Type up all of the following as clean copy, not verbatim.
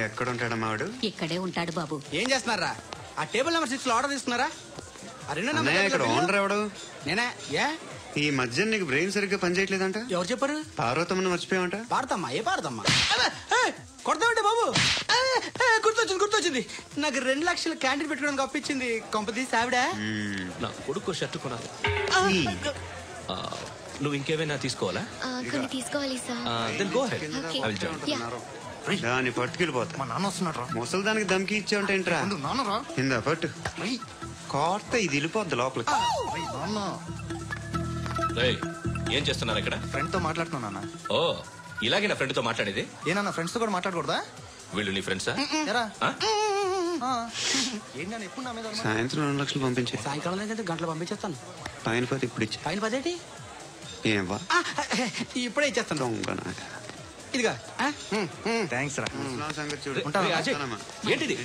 ఎక్కడ ఉంటాడమ్మా వాడు? ఇక్కడే ఉంటాడు బాబు. ఏం చేస్తున్నారా? ఆ టేబుల్ నెంబర్ 6 లో ఆర్డర్ తీసుకున్నారా? ఇక్కడ ఓనర్ ఎవడు? నేనే. ఏ ఈ మధ్య నీకు బ్రెయిన్ సరిగ్గా పనిచేయట్లేదంట. ఎవరు చెప్పారు? పార్వతమ్మను మర్చిపోయామంట. పాడతామ్మా? ఏ పాడతామ్మా? కొడతామంటే బాబు. గుర్తొచ్చింది. నాకు 2 లక్షలు క్యాంటీన్ పెట్టుకోవడానికి అప్పించింది కొంపదీసి ఆవిడ. నా కొడుకు షర్ట్ కొనాలి. నువ్వు ఇంకేమైనా తీసుకోవాలా? కొన్ని తీసుకోవాలి దాన్ని పట్టుకెళ్ళిపోతా. మా నాన్న వస్తున్నాడు. ముసలి దానికి దమ్కి ఇచ్చావంట ఏంట్రా? ఇందా పట్టు. కోర్త ఇది వెళ్ళిపోద్ది లోపలికి. ఏం చేస్తున్నారు ఇక్కడ? ఫ్రెండ్ తో మాట్లాడుతున్నా. ఓ, ఇలాగే నా ఫ్రెండ్ తో మాట్లాడేది? ఏనా ఫ్రెండ్స్ తో కూడా మాట్లాడకూడదా? వీళ్ళు నీ ఫ్రెండ్సా? సాయంత్రం 2 లక్షలు పంపించే. సాయంకాలం గంటలు పంపించేస్తాను. పైన 10 ఇప్పుడు ఇచ్చే. పైన 10 ఏంటి? ఏవా ఇప్పుడే ఇచ్చేస్తాను. ఇదిగా థ్యాంక్స్ రా. ఏంటిది?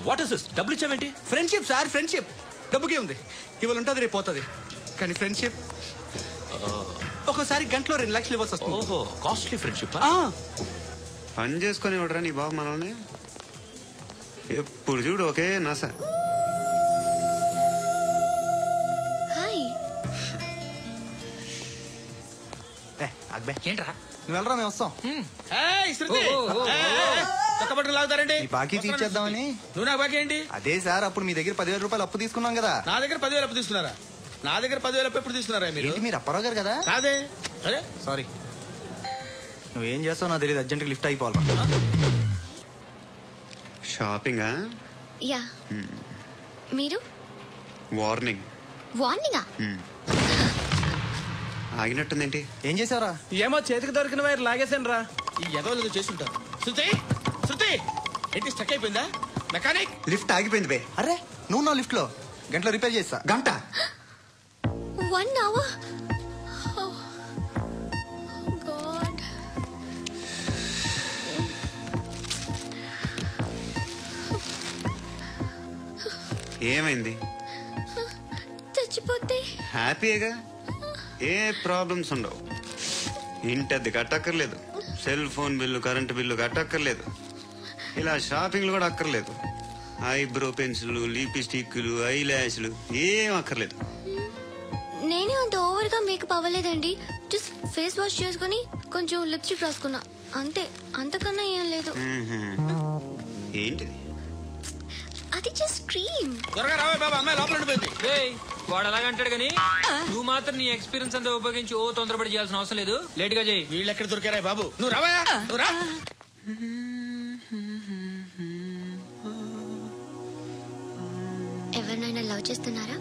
What is this? డబ్బులు ఇచ్చావేంటి? Friendship sir, friendship. డబ్బుకే ఉంది. ఇవాళ ఉంటుంది, రేపు పోతుంది. కానీ ఫ్రెండ్షిప్ ఒక్కోసారి గంటలో 2 లక్షలు ఇవ్వాల్సి వస్తుంది. ఓహో, కాస్ట్లీ ఫ్రెండ్షిప్. పని చేసుకుని ఇవ్వడరా నీ బాబు మనల్ని? ఎప్పుడు చూడు ఓకే నాస. ఏంట్రా నువ్వు వెళ్ళరా, మేము వస్తాం. లాగుతారండి. బాకీ తీర్చేద్దామని. నువ్వు నాకు బాకీ ఏంటి? అదే సార్, అప్పుడు మీ దగ్గర 10,000 రూపాయలు అప్పు తీసుకున్నాం కదా. నా దగ్గర 10,000 అప్పు తీసుకున్నారా? నా దగ్గర 10,000 అప్పు ఎప్పుడు తీసుకున్నారా మీరు? మీరు అప్పారావు గారు కదా? అదే. అరే సారీ. నువ్వేం చేస్తావు నాకు తెలియదు. అర్జెంట్ లిఫ్ట్ అయిపోవాలి. షాపింగా? యా. మీరు? వార్నింగ్. వార్నింగా? ఆగినట్టుందేంటి? ఏం చేసావురా? ఏమో చేతికి దొరికిన వైర్ లాగేసాను రా. ఈ ఎదవలు చేస్తుంటారు. శృతి ఏంటి స్టక్ అయిపోయిందా? మెకానిక్. లిఫ్ట్ ఆగిపోయింది బే. అరే నువ్వు నా లిఫ్ట్ లో గంటలో రిపేర్ చేస్తా. గంట? 1 hour? Oh, God. ఏమైంది? చచ్చిపోతే హ్యాపీగా, ఏ ప్రాబ్లమ్స్ ఉండవు. ఇంటద్ది కట్టక్కర్లేదు, cell phone bill, current bill కట్టక్కర్లేదు, ఇలా షాపింగ్లు కూడా అక్కర్లేదు. ఐబ్రో పెన్సిల్, లిప్స్టిక్లు, ఐ ల్యాష్లు ఏం అక్కర్లేదు. నేనే అంత ఓవర్ గా మేకప్ అవ్వలేదండి. జస్ట్ ఫేస్ వాష్ చేసుకుని కొంచెం లిప్స్టిక్ రాసుకున్నా అంతే. అంతకన్నా ఏం లేదు. ఏంటిది? అది జస్ట్ క్రీమ్. త్వరగా రావే బాబా, అమ్మాయి లోపల ఉండిపోయింది. వాడు అలాగంటాడు కానీ నువ్వు మాత్రం నీ ఎక్స్పీరియన్స్ అంతా ఉపయోగించి ఓ తొందరపడి చేయాల్సిన అవసరం లేదు. లేట్ గా చేయి. వీళ్ళు ఎక్కడ దొరికారా బాబు? నువ్వు రావయా, నువ్వు రా. ఎవరినైనా లవ్ చేస్తున్నారా?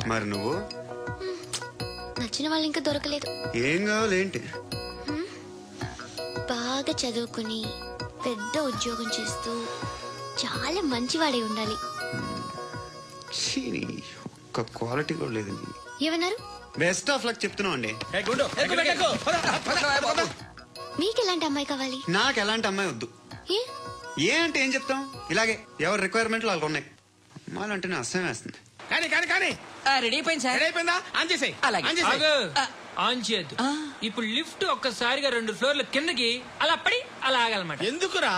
మరి నువ్వు? నచ్చిన వాళ్ళు ఇంకా దొరకలేదు. ఏం కావాలి ఏంటి? బాగా చదువుకుని పెద్ద ఉద్యోగం చేస్తూ చాలా మంచివాడే ఉండాలి. ఒక్క క్వాలిటీ కూడా లేదు. ఏమన్నారు? బెస్ట్ ఆఫ్ లక్ చెప్తున్నావు అండి. మీకు ఎలాంటి అమ్మాయి కావాలి? నాకు ఎలాంటి అమ్మాయి వద్దు. ఏ అంటే ఏం చెప్తాం? ఇలాగే ఎవరి రిక్వైర్మెంట్లు వాళ్ళకు ఉన్నాయి. అమ్మాయిలు అంటేనే అసహ్యం వేస్తుంది. రెడీ అయిపోయింది సార్. అయిపోయిందా? ఆన్ చేసేయ్. ఆన్ చేయద్దు. ఇప్పుడు లిఫ్ట్ ఒక్కసారిగా 2 ఫ్లోర్ల కిందకి అలా పడి అలా ఆగాలన్నమాట. ఎందుకురా?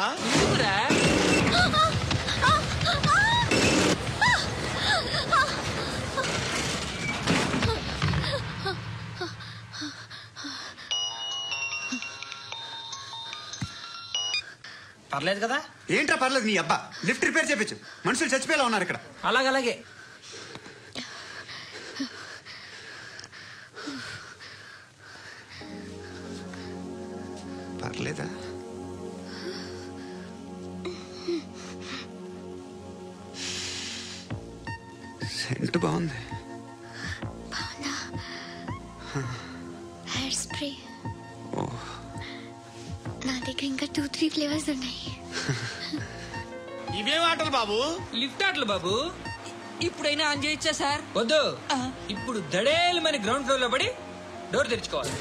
పర్లేదు కదా? ఏంట్రా పర్లేదు నీ అబ్బా. లిఫ్ట్ రిపేర్ చేయించు. మనుషులు చచ్చిపోయేలా ఉన్నారు ఇక్కడ. అలాగే పర్లేదా? సెంట్ బాగుంది. హెయిర్ స్ప్రే నా దగ్గర ఇంకా 2-3 ఫ్లేవర్స్ ఉన్నాయి. ఇవేం ఆటలు బాబు? లిఫ్ట్ ఆటలు బాబు. ఇప్పుడైనా ఆన్ చేయొచ్చా సార్? వద్దు. ఇప్పుడు దడేలమని గ్రౌండ్ ఫ్లోర్ లో పడి డోర్ తెరుచుకోవాలి.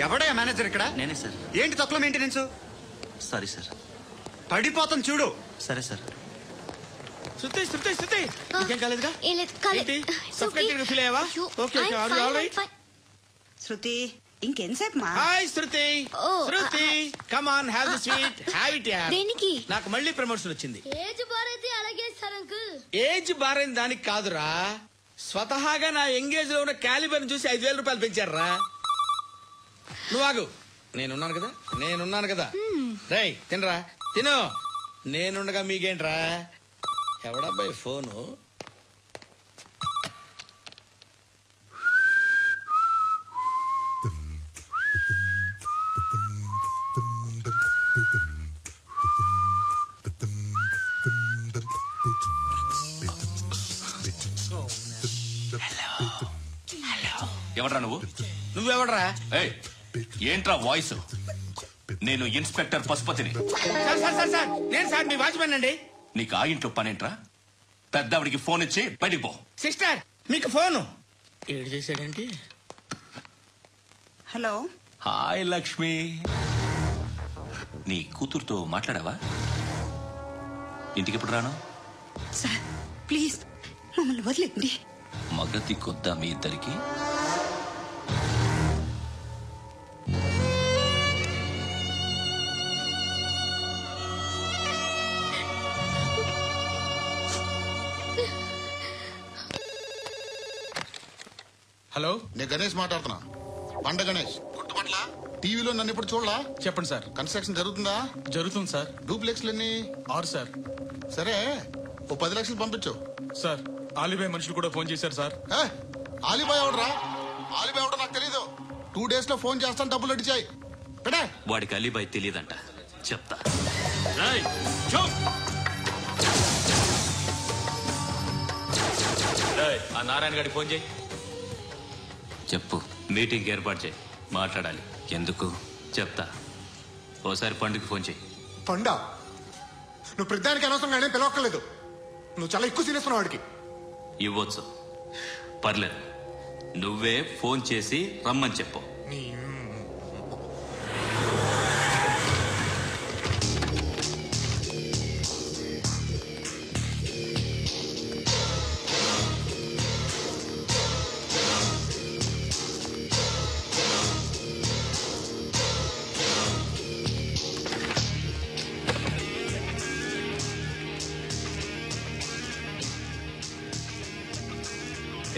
ఎవడయ్యా మేనేజర్ ఇక్కడ? నేనే సార్. ఏంటి తక్కువ మెయింటెనెన్స్? Sorry sir. పడిపోతాం చూడు. సరే సార్. శృతి శృతి శృతి ఇంకేం కాలేదుగా? ఫీల్ అయ్యావా? ఓకే శృతి ఇంకెంతసేపు మా? Hi Shruti. Shruti come on have the sweet. Have it yeah. దేనికి? నాకు మళ్ళీ ప్రమోషన్ వచ్చింది. ఏజ్ బారైతే అలాగే సార్ అంకుల్. ఏజ్ బారైన దానికి కాదురా, స్వతహాగా నా ఎంగేజ్ లో ఉన్న క్యాలిబర్ చూసి 5,000 రూపాయలు పెంచారా. నువ్వు ఆగు, నేనున్నాను కదా. రేయ్ తినరా, తిను. నేనుండగా మీకేంట్రా? ఎవడబ్బాయి ఫోను? ఎవడ్రా నువ్వు? నువ్వెవడరా? ఏంట్రా వాయిస్? నేను ఇన్స్పెక్టర్ పశుపతిని. సార్ నేను సార్ మీ వాచ్మెన్ అండి. నీకు ఆ ఇంట్లో పనేంట్రా? పెద్దవిడికి ఫోన్ ఇచ్చి బయటికి పో. సిస్టర్ మీకు ఫోను. ఏడు చేశాడంటే. హలో. హాయ్ లక్ష్మి. నీ కూతురుతో మాట్లాడావా? ఇంటికి ఎప్పుడు రాను? సార్ ప్లీజ్ మమ్మల్ని వదిలేండి. మగతి కొద్దా మీ ఇద్దరికి? హలో, నేను గణేష్ మాట్లాడుతున్నా. పండ గణేష్ గుర్తుపట్ల? టీవీలో నన్ను ఇప్పుడు చూడలా? చెప్పండి సార్. కన్స్ట్రక్షన్ జరుగుతుందా? జరుగుతుంది సార్. డూప్లెక్స్లు ఎన్ని? 6 సార్. సరే ఓ 10 లక్షలు పంపించు. సార్ ఆలిబాయ్ మనుషులు కూడా ఫోన్ చేశారు సార్. ఆలిబాయ్ ఎవడరా? ఆలిబాయ్ ఎవడో నాకు తెలీదు. 2 days లో ఫోన్ చేస్తాను, డబ్బులు అడిచాయి. వాడికి అలీబాయ్ తెలియదంట, చెప్తా. ఆ నారాయణ గారికి ఫోన్ చేయి. చెప్పు, మీటింగ్ ఏర్పాటు చేయి, మాట్లాడాలి. ఎందుకు చెప్తా. ఓసారి పండుగ ఫోన్ చేయి. పండా? నువ్వు ప్రతిదానికి అనవసరంగానే పిలవక్కర్లేదు. నువ్వు చాలా ఎక్కువ సీనిస్తున్నావు వాడికి. ఇవ్వచ్చు, పర్లేదు. నువ్వే ఫోన్ చేసి రమ్మని చెప్పు.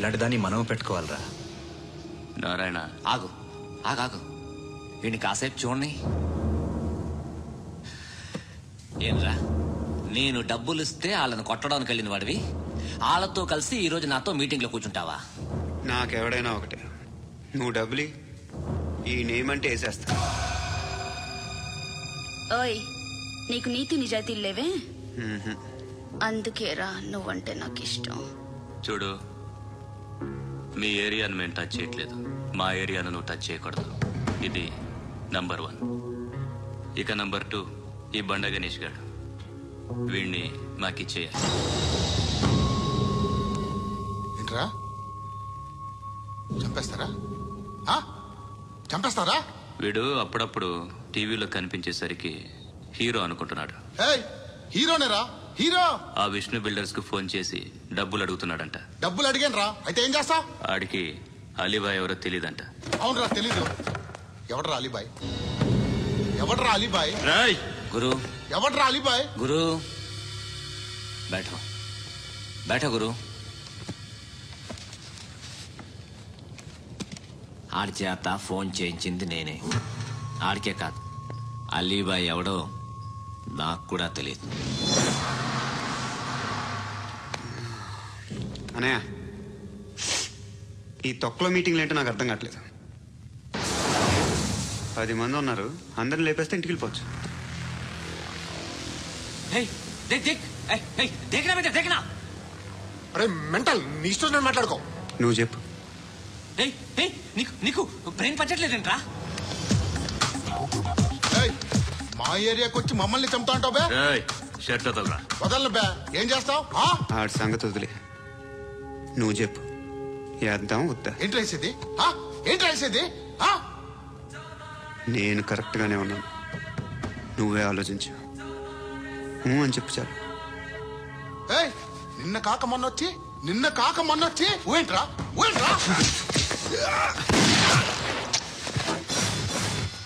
ఇలాంటి దాన్ని మనం పెట్టుకోవాలరా. నారాయణ ఆగు ఆగాగు, వీడిని కాసేపు చూడండి. ఏంరా, నేను డబ్బులు ఇస్తే వాళ్ళని కొట్టడానికి వెళ్ళిన వాడివి, వాళ్ళతో కలిసి ఈ రోజు నాతో మీటింగ్ లో కూర్చుంటావా? నాకెవడైనా ఒకటే. నువ్వు డబ్బులి, ఈ నేమ్ అంటే వేసేస్తా. ఓయ్, నీకు నీతి నిజాయితీలు లేవే, అందుకేరా నువ్వంటే నాకు ఇష్టం. చూడు, మీ ఏరియాను మేము టచ్ చేయట్లేదు, మా ఏరియాను నువ్వు టచ్ చేయకూడదు. ఇది నంబర్ 1. ఇక నంబర్ 2, ఈ బండ గణేష్ గారు, వీడిని మాకిచ్చేయాలి. ఏంట్రా, చంపేస్తారా? వీడు అప్పుడప్పుడు టీవీలో కనిపించేసరికి హీరో అనుకుంటున్నాడు. హీరోనేరా? హీరో ఆ విష్ణు బిల్డర్స్ కు ఫోన్ చేసి డబ్బులు అడుగుతున్నాడంట. డబ్బులు అడిగాను రా, అయితే ఏం చేస్తా? ఆడికి అలీబాయ్ ఎవరో తెలీదంట. అవునరా, తెలీదు. ఎవడరా అలీబాయ్? ఎవడరా అలీబాయ్? గురు, ఎవడరా అలీబాయ్? గురు బైఠో బైఠో గురు. ఆడి చేత ఫోన్ చేయించింది నేనే. ఆడికే కాదు, అలీబాయ్ ఎవడో నాకు కూడా తెలియదు. అనయ్య, ఈ తొక్కలో మీటింగ్లు ఏంటో నాకు అర్థం కావట్లేదు. 10 మంది ఉన్నారు, అందరిని లేపేస్తే ఇంటికి వెళ్ళిపోవచ్చు. అరే మెంటల్, నీ ఇష్టం నేను మాట్లాడుకో. నువ్వు చెప్పు. నీకు బ్రెయిన్ పచ్చట్లేదంట్రా? మా ఏరియాకి వచ్చి మమ్మల్ని చంపుతా అంటావు బే? షర్ట్ వదలరా. వదలను బే. ఏం చేస్తావు? ఆడి సంగతి వదిలే. నువ్వు చెప్పు, వేద్దాం వద్దా? ఏంటి రాసేది? ఏంటి రాసేది? నేను కరెక్ట్గానే ఉన్నాను, నువ్వే ఆలోచించు. అని చెప్పు చాలు. నిన్న కాక మొన్నొచ్చి ఊయంట్రా.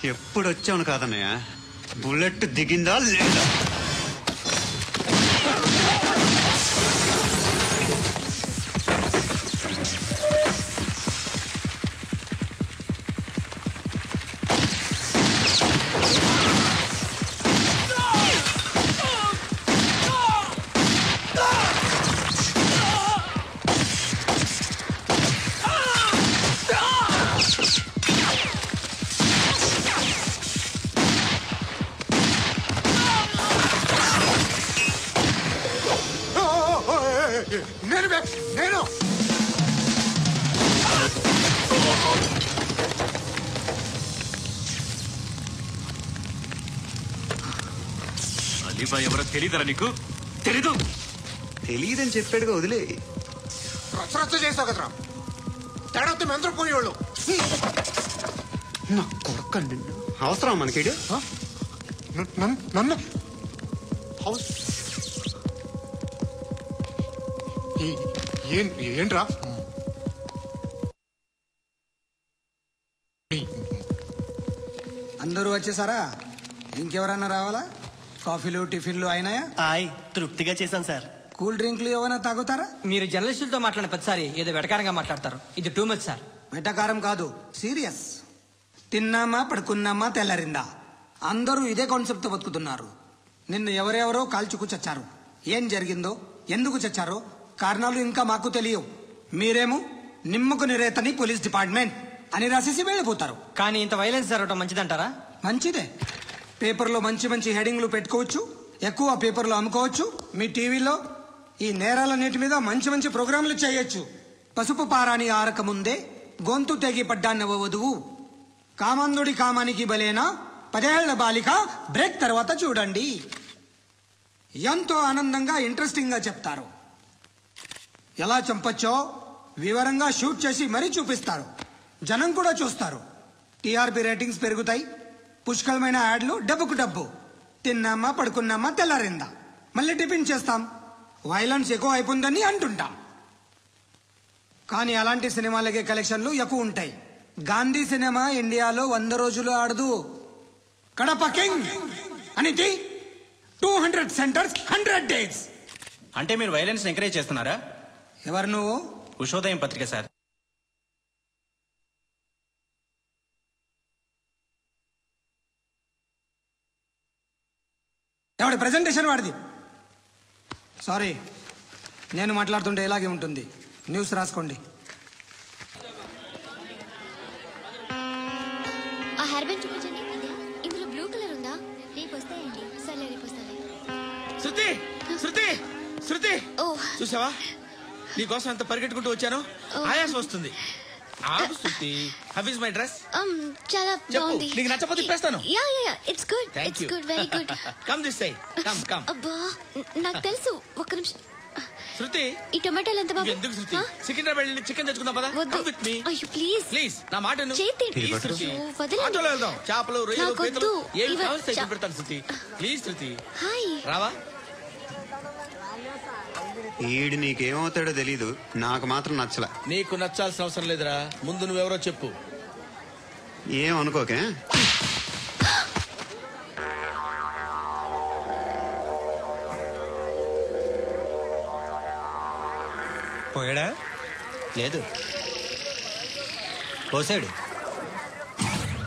ఎప్పుడు వచ్చావును కాదన్నయ్య, బుల్లెట్ దిగిందా లేదా? నేను అలీబాయ్ ఎవరో తెలీదరా నీకు? తెలీదని చెప్పాడుగా, వదిలే. రచ్చ చేసావు కదరా, తేడా వస్తే మెంతరం పోయేవాళ్ళు. నా కొడుకు అవసరం మనకి. నన్ను ఏంట్రా? అందరూ వచ్చేసారా? ఇంకెవరన్నా రావాలా? కాఫీలు టిఫిన్లు అయినాయా? తృప్తిగా చేశాను సార్. కూల్ డ్రింక్లు ఏమైనా తాగుతారా? మీరు జర్నలిస్టులతో మాట్లాడిన ప్రతిసారి ఏదో వెటకారంగా మాట్లాడతారు. ఇది టూ మచ్ సార్. వెటకారం కాదు, సీరియస్. తిన్నామా పడుకున్నామా తెల్లరిందా, అందరూ ఇదే కాన్సెప్ట్ తో బతుకుతున్నారు. నిన్ను ఎవరెవరో కాల్చుకు చచ్చారు. ఏం జరిగిందో, ఎందుకు చచ్చారో కారణాలు ఇంకా మాకు తెలియవు. మీరేమో నిమ్మకు నిరేతని పోలీస్ డిపార్ట్మెంట్ అని రాసేసి వెళ్ళిపోతారు. కానీ ఇంత వైలెన్స్ జరగడం మంచిదంటారా? మంచిదే. పేపర్లో మంచి మంచి హెడింగ్లు పెట్టుకోవచ్చు, ఎక్కువ పేపర్లు అమ్ముకోవచ్చు. మీ టీవీలో ఈ నేరాలన్నిటి మీద మంచి మంచి ప్రోగ్రాంలు చేయొచ్చు. పసుపు పారాని ఆరక ముందే గొంతు తెగి పడ్డాన్నవ వధువు, కామందుడి కామానికి బలేనా 10 ఏళ్ల బాలిక బ్రేక్ తర్వాత చూడండి. ఎంతో ఆనందంగా ఇంట్రెస్టింగ్ గా చెప్తారు. ఎలా చంపచ్చో వివరంగా షూట్ చేసి మరీ చూపిస్తారు. జనం కూడా చూస్తారు. టీఆర్పీ రేటింగ్స్ పెరుగుతాయి. పుష్కలమైన యాడ్లు, డబ్బుకు డబ్బు. తిన్నామా పడుకున్నామా తెల్లారిందా, మళ్ళీ టిఫిన్ చేస్తాం. వైలెన్స్ ఎక్కువ అయిపోయిందని అంటుంటాం. కానీ అలాంటి సినిమాలకే కలెక్షన్లు ఎక్కువ ఉంటాయి. గాంధీ సినిమా ఇండియాలో 100 రోజులు ఆడదు. కడప కింగ్ అనితి 200 సెంటర్స్ 100 డేస్. అంటే మీరు వైలెన్స్ ఎంకరేజ్ చేస్తున్నారా? ఎవరు నువ్వు? ఉషోదయం పత్రిక సార్. ఎవడి ప్రెజెంటేషన్ వాడిది. సారీ, నేను మాట్లాడుతుంటే ఇలాగే ఉంటుంది. న్యూస్ రాసుకోండి. ఆ హెయిర్ బ్యాండ్ చూపించండి. ఇందులో బ్లూ కలర్ ఉందా? రేపు వస్తాయండి. సరే రేపు వస్తాయి. శృతి శృతి శృతి, ఓ చూసావా నీకోసం ఎంత పరిగెట్టుకుంటూ వచ్చాను. ఆయాసం వస్తుంది. ఆగు Shruti. How is my dress? చాలా బాగుంది. నీకు నచ్చకపోతే తిప్పేస్తాను. Ya it's good. It's good, very good. Come this side. Come. అబ్బా నాకు తెలుసు. ఒక్క నిమిషం. శృతి, ఈ టొమాటోలు ఎంత బాబు? ఎందుకు శృతి? సికింద్రాబాద్ వెళ్ళి చికెన్ తెచ్చుకుందాం పదా? Come with me. అయ్యో ప్లీజ్ ప్లీజ్ నా మాట విను. చేతి శృతి, వదలండి. ఆటోలో వెళ్దాం. చేపలు, రొయ్యలు, పీతలు ఏం కావాలి ఇవ- సైకిల్ పెడతాను. శృతి ప్లీజ్. Shruti hi. రావా? ఈడు నీకేమవుతాడో తెలీదు, నాకు మాత్రం నచ్చలా. నీకు నచ్చాల్సిన అవసరం లేదురా. ముందు నువ్వెవరో చెప్పు. ఏం అనుకోకే. పోయాడా? లేదు, పోసాడు.